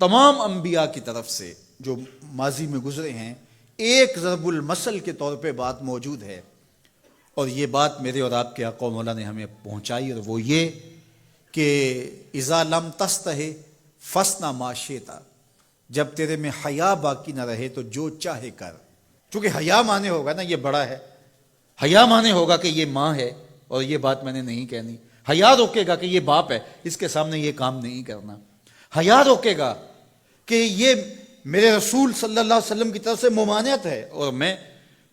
تمام انبیاء کی طرف سے جو ماضی میں گزرے ہیں ایک ضرب المثل کے طور پہ بات موجود ہے، اور یہ بات میرے اور آپ کے آقا مولا نے ہمیں پہنچائی، اور وہ یہ کہ اذا لم تستحی فاصنع ما شئت، جب تیرے میں حیا باقی نہ رہے تو جو چاہے کر. چونکہ حیا مانے ہوگا نا یہ بڑا ہے، حیا مانے ہوگا کہ یہ ماں ہے اور یہ بات میں نے نہیں کہنی، حیا روکے گا کہ یہ باپ ہے اس کے سامنے یہ کام نہیں کرنا، حیا روکے گا کہ یہ میرے رسول صلی اللہ علیہ وسلم کی طرف سے ممانعت ہے اور میں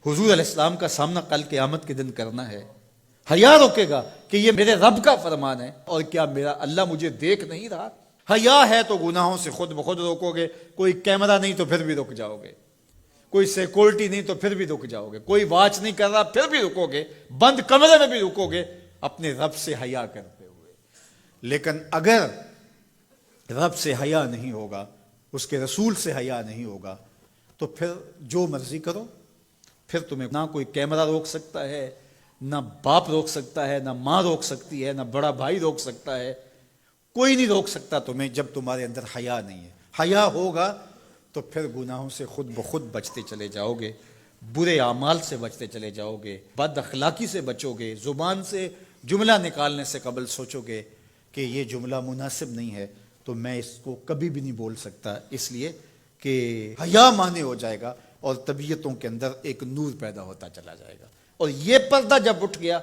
حضور علیہ السلام کا سامنا کل قیامت کے دن کرنا ہے، حیا روکے گا کہ یہ میرے رب کا فرمان ہے اور کیا میرا اللہ مجھے دیکھ نہیں رہا. حیا ہے تو گناہوں سے خود بخود روکو گے، کوئی کیمرہ نہیں تو پھر بھی رک جاؤ گے، کوئی سیکورٹی نہیں تو پھر بھی رک جاؤ گے، کوئی واچ نہیں کر رہا پھر بھی رکو گے، بند کمرے میں بھی رکو گے اپنے رب سے حیا کرتے ہوئے. لیکن اگر رب سے حیا نہیں ہوگا، اس کے رسول سے حیا نہیں ہوگا، تو پھر جو مرضی کرو، پھر تمہیں نہ کوئی کیمرہ روک سکتا ہے، نہ باپ روک سکتا ہے، نہ ماں روک سکتی ہے، نہ بڑا بھائی روک سکتا ہے، کوئی نہیں روک سکتا تمہیں جب تمہارے اندر حیا نہیں ہے. حیا ہوگا تو پھر گناہوں سے خود بخود بچتے چلے جاؤ گے، برے اعمال سے بچتے چلے جاؤ گے، بد اخلاقی سے بچو گے، زبان سے جملہ نکالنے سے قبل سوچو گے کہ یہ جملہ مناسب نہیں ہے تو میں اس کو کبھی بھی نہیں بول سکتا، اس لیے کہ حیا مانے ہو جائے گا اور طبیعتوں کے اندر ایک نور پیدا ہوتا چلا جائے گا. اور یہ پردہ جب اٹھ گیا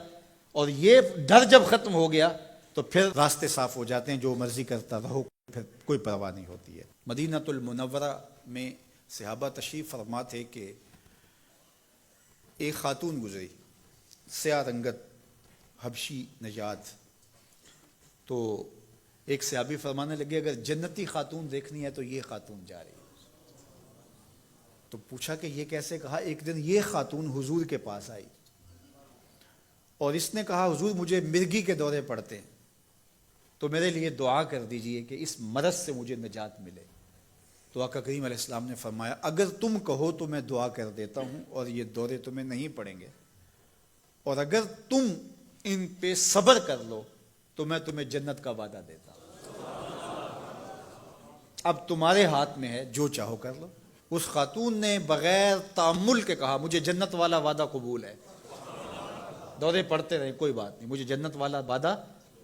اور یہ ڈر جب ختم ہو گیا تو پھر راستے صاف ہو جاتے ہیں، جو مرضی کرتا رہو، پھر کوئی پرواہ نہیں ہوتی ہے. مدینۃ المنورہ میں صحابہ تشریف فرما تھے کہ ایک خاتون گزری، سیاہ رنگت، حبشی نژاد. تو ایک صحابی فرمانے لگے اگر جنتی خاتون دیکھنی ہے تو یہ خاتون جا رہی ہے. تو پوچھا کہ یہ کیسے؟ کہا ایک دن یہ خاتون حضور کے پاس آئی اور اس نے کہا حضور مجھے مرگی کے دورے پڑتے ہیں تو میرے لیے دعا کر دیجئے کہ اس مرض سے مجھے نجات ملے. تو آقا کریم علیہ السلام نے فرمایا اگر تم کہو تو میں دعا کر دیتا ہوں اور یہ دورے تمہیں نہیں پڑیں گے، اور اگر تم ان پہ صبر کر لو تو میں تمہیں جنت کا وعدہ دیتا ہوں. اب تمہارے ہاتھ میں ہے، جو چاہو کر لو. اس خاتون نے بغیر تأمل کے کہا مجھے جنت والا وعدہ قبول ہے، دورے پڑتے رہے کوئی بات نہیں، مجھے جنت والا وعدہ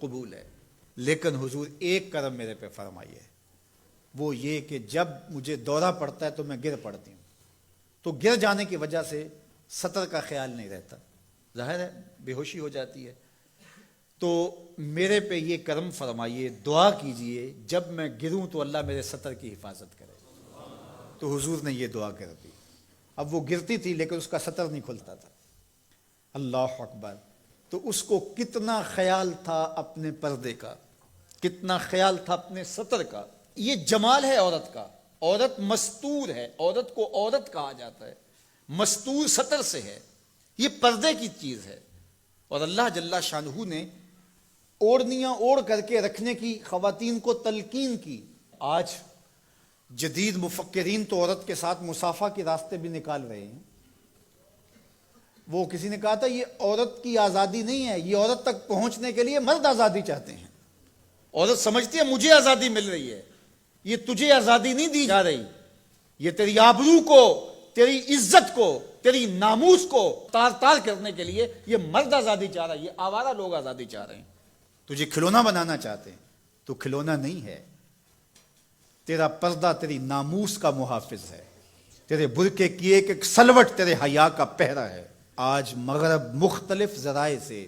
قبول ہے، لیکن حضور ایک کرم میرے پہ فرمائیے، وہ یہ کہ جب مجھے دورہ پڑتا ہے تو میں گر پڑتی ہوں، تو گر جانے کی وجہ سے سطر کا خیال نہیں رہتا، ظاہر ہے بے ہوشی ہو جاتی ہے، تو میرے پہ یہ کرم فرمائیے، دعا کیجئے جب میں گروں تو اللہ میرے سطر کی حفاظت کرے. تو حضور نے یہ دعا کر دی. اب وہ گرتی تھی لیکن اس کا سطر نہیں کھلتا تھا. اللہ اکبر. تو اس کو کتنا خیال تھا اپنے پردے کا، کتنا خیال تھا اپنے سطر کا. یہ جمال ہے عورت کا، عورت مستور ہے، عورت کو عورت کہا جاتا ہے، مستور سطر سے ہے، یہ پردے کی چیز ہے. اور اللہ جل شانہ نے اوڑھنیاں اوڑھ کر کے رکھنے کی خواتین کو تلقین کی. آج جدید مفکرین تو عورت کے ساتھ مصافحہ کے راستے بھی نکال رہے ہیں. وہ کسی نے کہا تھا یہ عورت کی آزادی نہیں ہے، یہ عورت تک پہنچنے کے لیے مرد آزادی چاہتے ہیں. عورت سمجھتی ہے مجھے آزادی مل رہی ہے، یہ تجھے آزادی نہیں دی جا رہی، یہ تیری آبرو کو، تیری عزت کو، تیری ناموس کو تار تار کرنے کے لیے یہ مرد آزادی چاہ رہا ہے، یہ آوارہ لوگ آزادی چاہ رہے ہیں. تجھے کھلونا بنانا چاہتے ہیں، تو کھلونا نہیں ہے. تیرا پردہ تیری ناموس کا محافظ ہے، تیرے برقعے کی ایک ایک سلوٹ تیرے حیا کا پہرا ہے. آج مغرب مختلف ذرائع سے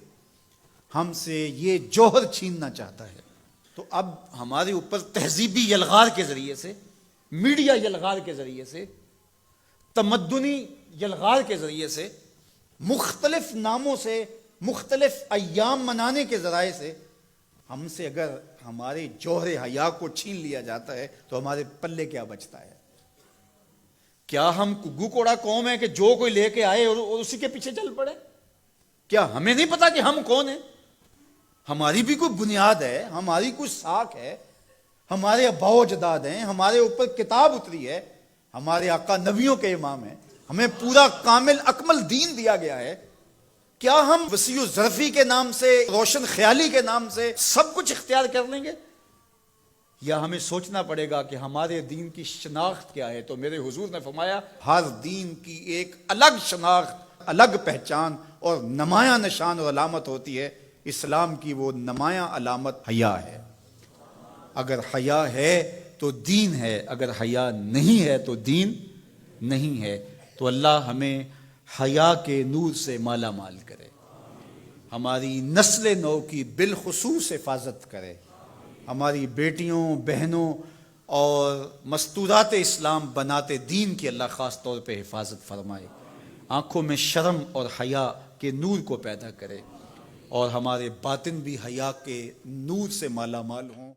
ہم سے یہ جوہر چھیننا چاہتا ہے. تو اب ہمارے اوپر تہذیبی یلغار کے ذریعے سے، میڈیا یلغار کے ذریعے سے، تمدنی یلغار کے ذریعے سے، مختلف ناموں سے، مختلف ایام منانے کے ذرائع سے ہم سے اگر ہمارے جوہر حیا کو چھین لیا جاتا ہے تو ہمارے پلے کیا بچتا ہے؟ کیا ہم گگو کوڑا قوم ہے کہ جو کوئی لے کے آئے اور اسی کے پیچھے چل پڑے؟ کیا ہمیں نہیں پتا کہ ہم کون ہیں؟ ہماری بھی کوئی بنیاد ہے، ہماری کوئی ساکھ ہے، ہمارے آباء و اجداد ہیں، ہمارے اوپر کتاب اتری ہے، ہمارے آقا نبیوں کے امام ہیں، ہمیں پورا کامل اکمل دین دیا گیا ہے. کیا ہم وسیع ظرفی کے نام سے، روشن خیالی کے نام سے سب کچھ اختیار کر لیں گے؟ یا ہمیں سوچنا پڑے گا کہ ہمارے دین کی شناخت کیا ہے؟ تو میرے حضور نے فرمایا ہر دین کی ایک الگ شناخت، الگ پہچان اور نمایاں نشان اور علامت ہوتی ہے۔ اسلام کی وہ نمایاں علامت حیا ہے۔ اگر حیا ہے تو دین ہے، اگر حیا نہیں ہے تو دین نہیں ہے۔ تو اللہ ہمیں حیا کے نور سے مالا مال کرے، ہماری نسل نو کی بالخصوص حفاظت کرے، ہماری بیٹیوں، بہنوں اور مستورات اسلام بناتے دین کی اللہ خاص طور پہ حفاظت فرمائے، آنکھوں میں شرم اور حیا کے نور کو پیدا کرے، اور ہمارے باطن بھی حیا کے نور سے مالا مال ہوں۔